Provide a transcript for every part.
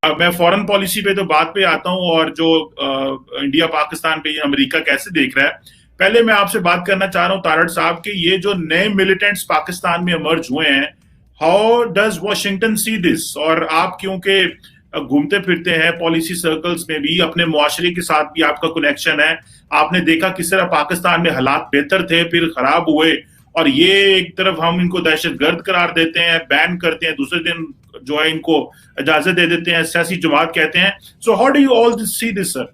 अब मैं foreign policy पे तो बात पे आता हूँ, और जो इंडिया पाकिस्तान पे अमेरिका कैसे देख रहा है। पहले मैं आपसे बात करना चाह रहा हूँ तारड़ साहब के, ये जो नए मिलिटेंट्स पाकिस्तान में इमर्ज हुए हैं, how does Washington see this? और आप क्योंकि घूमते फिरते हैं पॉलिसी सर्कल्स में भी, अपने मुआशरे के साथ भी आपका कनेक्शन है, आपने देखा किस तरह पाकिस्तान में हालात बेहतर थे फिर खराब हुए, और ये एक तरफ हम इनको दहशतगर्द करार देते हैं, बैन करते हैं, दूसरे दिन जो है इनको इजाजत दे देते हैं, सियासी जमात कहते हैं। So how do you all see this sir?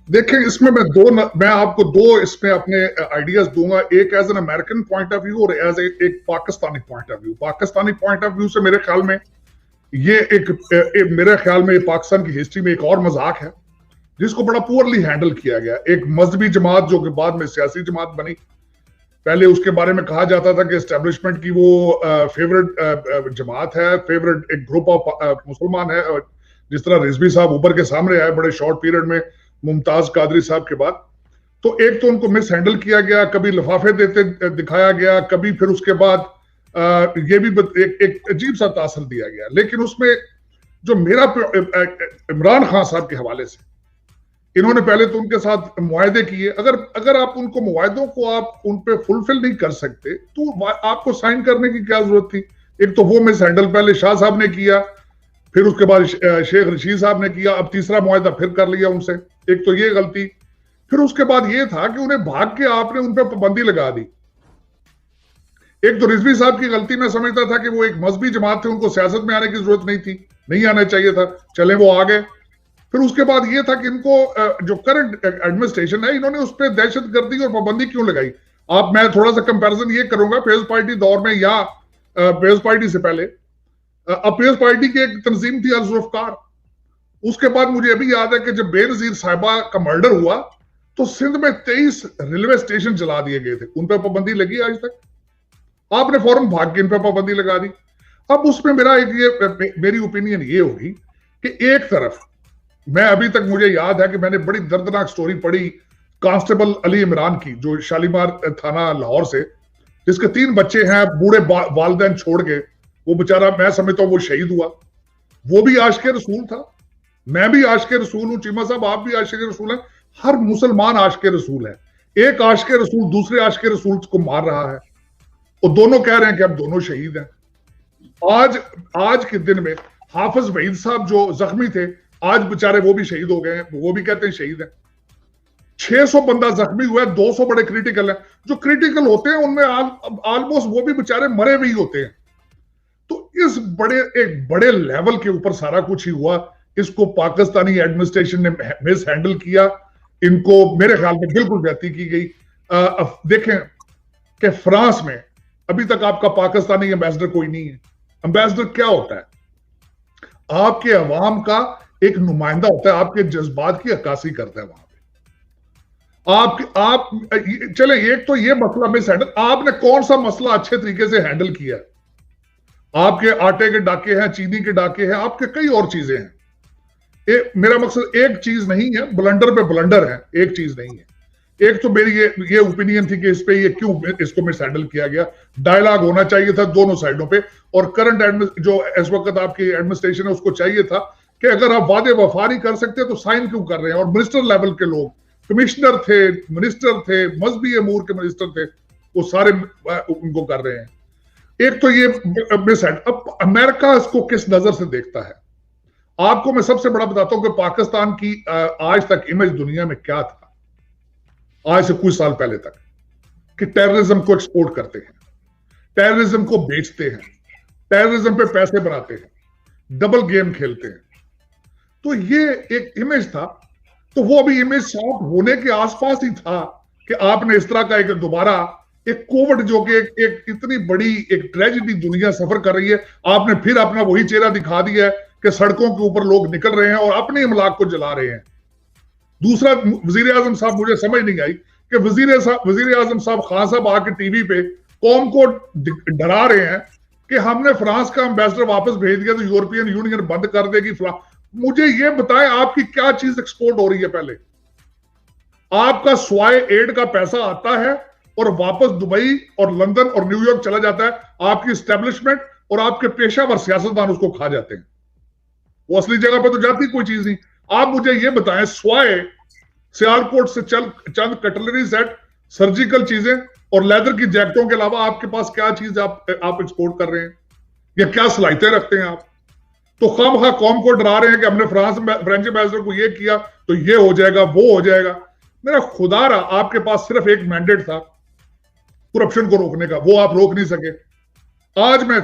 देखिए, इसमें मैं आपको दो इसमें अपने आइडियाज दूंगा, एक as an American point of view और एज एक Pakistani point of view. Pakistani point of view से मेरे ख्याल में ये मेरे ख्याल में पाकिस्तान की हिस्ट्री में एक और मजाक है जिसको बड़ा पुअरली हैंडल किया गया। एक मजहबी जमात जो कि बाद में सियासी जमात बनी, पहले उसके बारे में कहा जाता था कि एस्टेब्लिशमेंट की वो फेवरेट जमात है, फेवरेट एक ग्रुप ऑफ मुसलमान है, और जिस तरह रिजवी साहब उभर के सामने आए बड़े शॉर्ट पीरियड में मुमताज कादरी साहब के बाद, तो एक तो उनको मिस हैंडल किया गया, कभी लिफाफे देते दिखाया गया, कभी फिर उसके बाद ये भी एक अजीब सा तासर दिया गया। लेकिन उसमें जो मेरा इमरान खान साहब के हवाले से, इन्होंने पहले तो उनके साथ मुआहदे किए, अगर आप उनको मुआहदों को आप उन पे फुलफिल नहीं कर सकते तो आपको साइन करने की क्या जरूरत थी? एक तो वो मिस हैंडल पहले शाह साहब ने किया, फिर उसके बाद शेख रशीद साहब ने किया, अब तीसरा मुआहदा फिर कर लिया उनसे। एक तो ये गलती, फिर उसके बाद ये था कि उन्हें भाग के आपने उन पर पाबंदी लगा दी। एक तो रिजवी साहब की गलती मैं समझता था कि वो एक मजहबी जमात थे, उनको सियासत में आने की जरूरत नहीं थी, नहीं आना चाहिए था, चले वो आ गए। फिर उसके बाद ये था कि इनको जो करंट एडमिनिस्ट्रेशन है, इन्होंने उस पर दहशतगर्दी और पाबंदी क्यों लगाई? मैं थोड़ा सा कंपैरिजन ये करूंगा पीपल्स पार्टी दौर में या पीपल्स पार्टी से पहले। अब पीपल्स पार्टी की एक तंजीम थी अल-ज़ुल्फ़कार, उसके बाद मुझे अभी याद है कि जब बेनजीर साहिबा का मर्डर हुआ तो सिंध में 23 रेलवे स्टेशन जला दिए गए थे, उन पर पाबंदी लगी आज तक? आपने फौरन भाग के इन पर पाबंदी लगा दी। अब उसमें मेरी ओपिनियन ये होगी कि एक तरफ मैं अभी तक मुझे याद है कि मैंने बड़ी दर्दनाक स्टोरी पढ़ी कांस्टेबल अली इमरान की, जो शालीमार थाना लाहौर से, जिसके 3 बच्चे हैं, बूढ़े वालिदैन छोड़ के वो बेचारा, मैं समझता हूं वो शहीद हुआ। वो भी आशिक़े रसूल था, मैं भी आशिक़े रसूल हूं, चीमा साहब आप भी आशिक़े रसूल हैं, हर मुसलमान आशिक़े रसूल है। एक आशिक़े रसूल दूसरे आशिक़े रसूल को मार रहा है, वो दोनों कह रहे हैं कि अब दोनों शहीद हैं। आज के दिन में हाफिज वहीद साहब जो जख्मी थे, आज बेचारे वो भी शहीद हो गए हैं, वो भी कहते हैं शहीद है। 600 बंदा जख्मी हुआ है, 200 बड़े क्रिटिकल है। जो क्रिटिकल होते हैं उनमें ऑलमोस्ट वो भी बेचारे मरे हुए ही होते हैं। तो इस एक बड़े लेवल के ऊपर सारा कुछ ही हुआ। इसको पाकिस्तानी एडमिनिस्ट्रेशन ने मिस हैंडल किया, इनको मेरे ख्याल में बिल्कुल ज्यादती की गई। देखें कि फ्रांस में अभी तक आपका पाकिस्तानी एम्बेसडर कोई नहीं है। एम्बेसडर क्या होता है? आपके अवाम का एक नुमाइंदा होता है, आपके जज्बात की अक्कासी करता है वहां पे। आप चले, एक तो ये मसला मिस हैंडल, आपने कौन सा मसला अच्छे तरीके से हैंडल किया? आपके आटे के डाके हैं, चीनी के डाके हैं, आपके कई और चीजें हैं। मेरा मकसद एक चीज नहीं है, ब्लंडर पे ब्लंडर है, एक चीज नहीं है। एक तो मेरी ये ओपिनियन थी कि इस पे ये क्यों इसको मिस हैंडल किया गया। डायलॉग होना चाहिए था दोनों साइडों पे, और करंट जो इस वक्त आपकी एडमिनिस्ट्रेशन है उसको चाहिए था कि अगर आप वादे वफा नहीं कर सकते तो साइन क्यों कर रहे हैं? और मिनिस्टर लेवल के लोग, कमिश्नर थे, मिनिस्टर थे, मजहबी अमूर के मिनिस्टर थे, वो सारे उनको कर रहे हैं। एक तो ये मिस हैंडल। अब अमेरिका इसको किस नजर से देखता है? आपको मैं सबसे बड़ा बताता हूं कि पाकिस्तान की आज तक इमेज दुनिया में क्या था, आज से कुछ साल पहले तक, कि टेररिज्म को एक्सपोर्ट करते हैं, टेररिज्म को बेचते हैं, टेररिज्म पे पैसे बनाते हैं, डबल गेम खेलते हैं। तो ये एक इमेज था। तो वो अभी इमेज साफ होने के आसपास ही था कि आपने इस तरह का एक दोबारा एक कोविड, जो कि एक इतनी बड़ी एक ट्रेजेडी दुनिया सफर कर रही है, आपने फिर अपना वही चेहरा दिखा दिया है कि सड़कों के ऊपर लोग निकल रहे हैं और अपने इमलाक को जला रहे हैं। दूसरा, वजीर आजम साहब, मुझे समझ नहीं आई कि वजीर आजम साहब खान साहब आके टीवी पे कौम को डरा रहे हैं कि हमने फ्रांस का एम्बेसडर वापस भेज दिया तो यूरोपियन यूनियन बंद कर देगी। मुझे ये बताएं आपकी क्या चीज एक्सपोर्ट हो रही है? पहले आपका स्वाय एड का पैसा आता है और वापस दुबई और लंदन और न्यूयॉर्क चला जाता है, आपकी स्टैब्लिशमेंट और आपके पेशावर सियासतदान उसको खा जाते हैं। वो असली जगह पर तो जाती कोई चीज नहीं। आप मुझे ये बताएं, स्वाय सियालकोट से चंद कटलरी सेट, सर्जिकल चीजें और लेदर की जैकेटों के अलावा आपके पास क्या चीज आप एक्सपोर्ट कर रहे हैं, या क्या सलाहियतें रखते हैं आप? तो खामखा कौम को डरा रहे हैं कि हमने फ्रेंच एम्बेसडर को ये किया तो ये हो जाएगा, वो हो जाएगा। मेरा खुदा रहा, आपके पास सिर्फ एक मैंडेट था करप्शन को रोकने का, वो आप रोक नहीं सके। आज मैं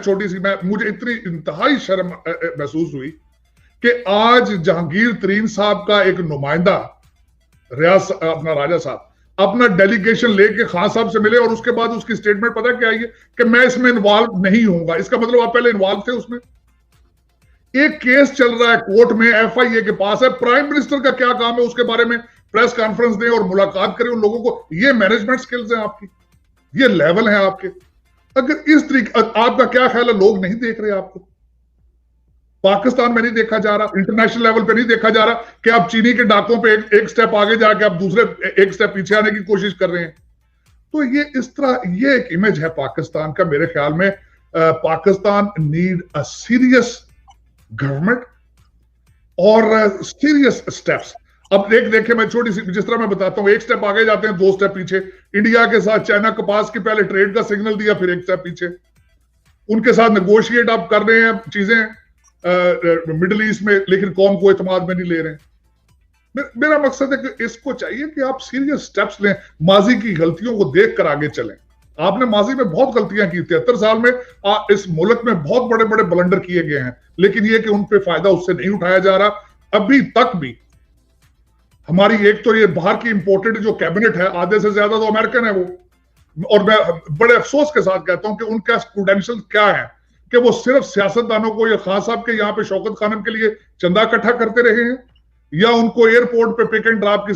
मुझे इतनी इंतहाई शर्म महसूस हुई कि आज जहांगीर तरीन साहब का एक नुमाइंदा अपना राजा साहब अपना डेलीगेशन लेके खान साहब से मिले और उसके बाद उसकी स्टेटमेंट पता क्या आई है कि मैं इसमें इन्वॉल्व नहीं होऊंगा। इसका मतलब आप पहले इन्वॉल्व थे उसमें। एक केस चल रहा है कोर्ट में, एफआईए के पास है, प्राइम मिनिस्टर का क्या काम है उसके बारे में प्रेस कॉन्फ्रेंस दें और मुलाकात करें उन लोगों को। ये मैनेजमेंट स्किल्स हैं आपकी, ये लेवल है आपके। अगर इस तरीके, आपका क्या ख्याल है, लोग नहीं देख रहे आपको? पाकिस्तान में नहीं देखा जा रहा, इंटरनेशनल लेवल पे नहीं देखा जा रहा कि आप चीनी के डाकों पे एक स्टेप आगे जाके आप दूसरे एक स्टेप पीछे आने की कोशिश कर रहे हैं। तो ये इस तरह, ये एक इमेज है पाकिस्तान का मेरे ख्याल में। Pakistan need a serious government और सीरियस स्टेप्स। अब देखे मैं छोटी सी, जिस तरह मैं बताता हूं, एक स्टेप आगे जाते हैं, दो स्टेप पीछे। इंडिया के साथ चाइना कपास की पहले ट्रेड का सिग्नल दिया, फिर एक स्टेप पीछे। उनके साथ नेगोशिएट आप कर रहे हैं चीजें मिडिल ईस्ट में, लेकिन कौम को एतमाद में नहीं ले रहे हैं। मेरा मकसद है कि इसको चाहिए कि आप सीरियस स्टेप्स लें, माजी की गलतियों को देखकर आगे चलें। आपने माजी में बहुत गलतियां की, 73 साल में इस मुल्क में बहुत बड़े बड़े ब्लंडर किए गए हैं, लेकिन यह कि उन पे फायदा उससे नहीं उठाया जा रहा अभी तक भी। हमारी एक तो ये बाहर की इंपोर्टेड जो कैबिनेट है, आधे से ज्यादा तो अमेरिकन है वो, और मैं बड़े अफसोस के साथ कहता हूं कि उनका क्रेडेंशियल क्या है कि वो सिर्फ सियासतदानों को या खान साहब के यहाँ पे शौकत खानम के लिए चंदा इकट्ठा करते रहे हैं, या उनको एयरपोर्ट पे पिक एंड ड्रॉप की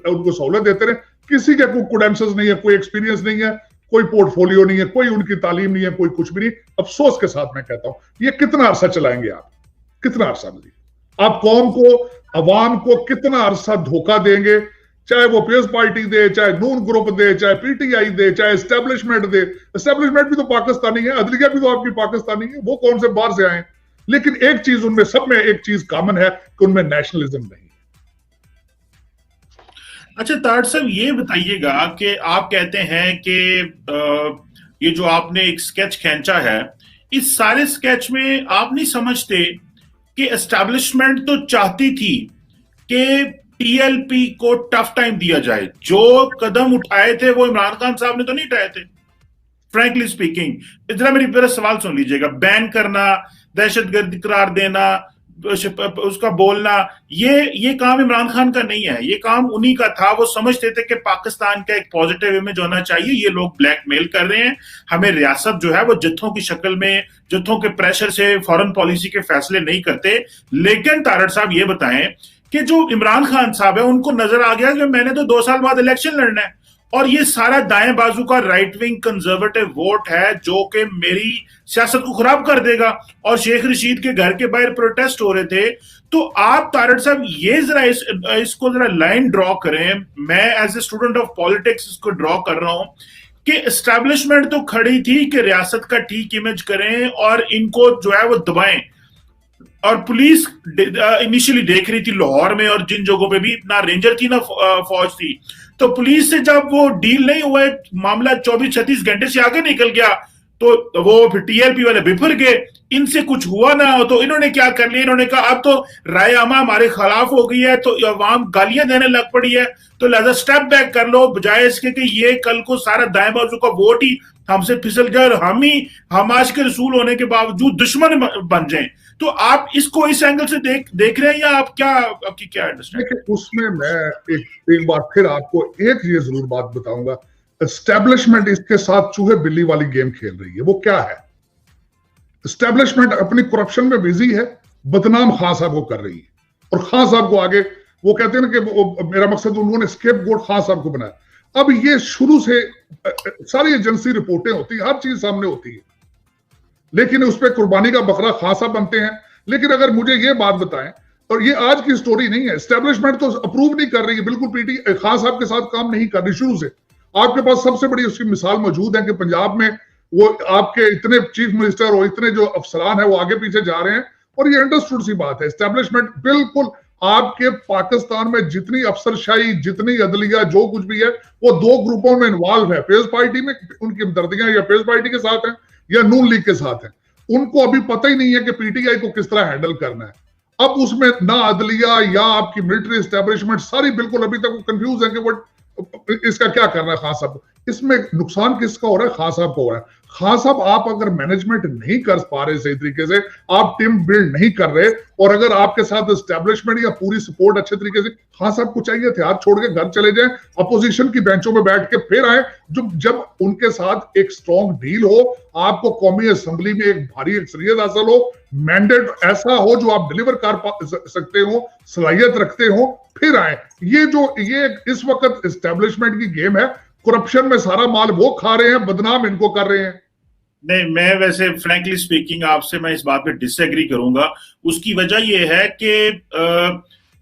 उनको सहूलत देते रहे। किसी के कोई क्रेडेंशियल्स नहीं है, कोई एक्सपीरियंस नहीं है, कोई पोर्टफोलियो नहीं है, कोई उनकी तालीम नहीं है, कोई कुछ भी नहीं। अफसोस के साथ मैं कहता हूं, ये कितना अरसा चलाएंगे आप? कितना अरसा मिली आप कौम को, अवाम को कितना अरसा धोखा देंगे? चाहे वो पीपल्स पार्टी दे, चाहे नून ग्रुप दे, चाहे पीटीआई दे, चाहे एस्टेब्लिशमेंट दे। एस्टेब्लिशमेंट भी तो पाकिस्तानी है, अदलिया भी तो आपकी पाकिस्तानी है, वो कौन से बाहर से आए? लेकिन एक चीज उनमें, सब में एक चीज कॉमन है कि उनमें नेशनलिज्म नहीं है। अच्छा तारड़ साहब, ये बताइएगा कि आप कहते हैं कि ये जो आपने एक स्केच खींचा है, इस सारे स्केच में आप नहीं समझते कि एस्टैब्लिशमेंट तो चाहती थी कि टीएलपी को टफ टाइम दिया जाए। जो कदम उठाए थे वो इमरान खान साहब ने तो नहीं उठाए थे, फ्रैंकली स्पीकिंग। जरा मेरा सवाल सुन लीजिएगा। बैन करना, दहशतगर्द करार देना, उसका बोलना, ये काम इमरान खान का नहीं है, ये काम उन्हीं का था। वो समझते थे कि पाकिस्तान का एक पॉजिटिव इमेज होना चाहिए, ये लोग ब्लैकमेल कर रहे हैं हमें, रियासत जो है वो जत्थों की शक्ल में, जत्थों के प्रेशर से फॉरेन पॉलिसी के फैसले नहीं करते। लेकिन तारड़ साहब ये बताएं कि जो इमरान खान साहब है उनको नजर आ गया कि मैंने तो 2 साल बाद इलेक्शन लड़ना है, और ये सारा दाएं बाजू का राइट विंग कंजर्वेटिव वोट है जो कि मेरी सियासत को खराब कर देगा। और शेख रशीद के घर के बाहर प्रोटेस्ट हो रहे थे। तो आप तारड़ साहब ये जरा इसको जरा लाइन ड्रॉ करें। मैं as a student of politics इसको ड्रॉ कर रहा हूं कि एस्टैब्लिशमेंट तो खड़ी थी कि रियासत का ठीक इमेज करें और इनको जो है वो दबाएं, और पुलिस इनिशियली देख रही थी लाहौर में और जिन जगहों पे भी, ना रेंजर थी ना फौज थी। तो पुलिस से जब वो डील नहीं हुआ, मामला 24-36 घंटे से आगे निकल गया, तो वो फिर टीएलपी वाले बिफर गए। इनसे कुछ हुआ ना हो तो इन्होंने क्या कर लिया, इन्होंने कहा अब तो राय आमा हमारे खिलाफ हो गई है, तो अवाम गालियां देने लग पड़ी है, तो लिहाजा स्टेप बैक कर लो, बजाय इसके कि ये कल को सारा दाएं बाजू का वोट ही हमसे फिसल जाए और हम आज के रसूल होने के बावजूद दुश्मन बन जाएं। तो आप इसको इस एंगल से देख रहे हैं, या आप क्या, आपकी क्या अंडरस्टैंडिंग? उसमें मैं एक बार फिर आपको एक ये जरूर बात बताऊंगा, एस्टेब्लिशमेंट इसके साथ चूहे बिल्ली वाली गेम खेल रही है। वो क्या है? एस्टेब्लिशमेंट अपनी करप्शन में बिजी है, बदनाम खान साहब को कर रही है, और खान साहब को आगे वो कहते हैं ना कि मेरा मकसद, उन्होंने स्केपगोट खान साहब को बनाया। अब ये शुरू से सारी एजेंसी रिपोर्टें होती है, हर चीज सामने होती है, लेकिन उस पर कुर्बानी का बकरा खान साहब बनते हैं। लेकिन अगर मुझे ये बात बताएं, और ये आज की स्टोरी नहीं है, एस्टेब्लिशमेंट तो अप्रूव नहीं कर रही है, बिल्कुल पीटी खान साहब के साथ काम नहीं कर रही शुरू से। आपके पास सबसे बड़ी उसकी मिसाल मौजूद है कि पंजाब में वो आपके इतने चीफ मिनिस्टर और इतने जो अफसरान है वो आगे पीछे जा रहे हैं, और ये अंडरस्टूड सी बात है। एस्टेब्लिशमेंट बिल्कुल आपके पाकिस्तान में जितनी अफसरशाही, जितनी अदलिया, जो कुछ भी है, वो दो ग्रुपों में इन्वॉल्व है। पीपल्स पार्टी में उनकी हमदर्दियां या पीपल्स पार्टी के साथ हैं या नून लीग के साथ हैं। उनको अभी पता ही नहीं है कि पीटीआई को किस तरह हैंडल करना है। अब उसमें ना अदलिया या आपकी मिलिट्री एस्टेब्लिशमेंट सारी बिल्कुल अभी तक वो कंफ्यूज है कि वो इसका क्या करना है। खान साहब, इसमें नुकसान किसका हो रहा है? खान साहब को हो रहा है। खान साहब, आप अगर मैनेजमेंट नहीं कर पा रहे सही तरीके से, आप टीम बिल्ड नहीं कर रहे, और अगर आपके साथ एस्टेब्लिशमेंट या पूरी सपोर्ट अच्छे तरीके से, खान साहब को चाहिए थे हाथ छोड़ के घर चले जाएं, अपोजिशन की बेंचों में बैठ के फिर आए, जब उनके साथ एक स्ट्रॉन्ग डील हो, आपको कौमी असेंबली में एक भारी अक्सरियत हासिल हो, मैंडेट ऐसा हो जो आप डिलीवर कर सकते हो, सलाहियत रखते हो, फिर आए। ये इस वक्त एस्टेब्लिशमेंट की गेम है। करप्शन में सारा माल वो खा रहे हैं, बदनाम इनको कर रहे हैं। नहीं, मैं वैसे फ्रैंकली स्पीकिंग आपसे मैं इस बात पे डिसएग्री करूंगा। उसकी वजह यह है कि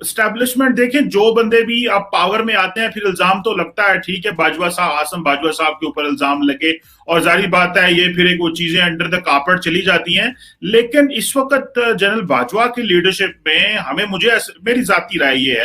एस्टैब्लिशमेंट देखें, जो बंदे भी अब पावर में आते हैं फिर इल्जाम तो लगता है, ठीक है, बाजवा साहब, आसम बाजवा साहब के ऊपर इल्जाम लगे और जारी बात है ये फिर एक वो चीजें अंडर द कार्पेट चली जाती हैं। लेकिन इस वक्त जनरल बाजवा की लीडरशिप में मेरी जाती राय ये है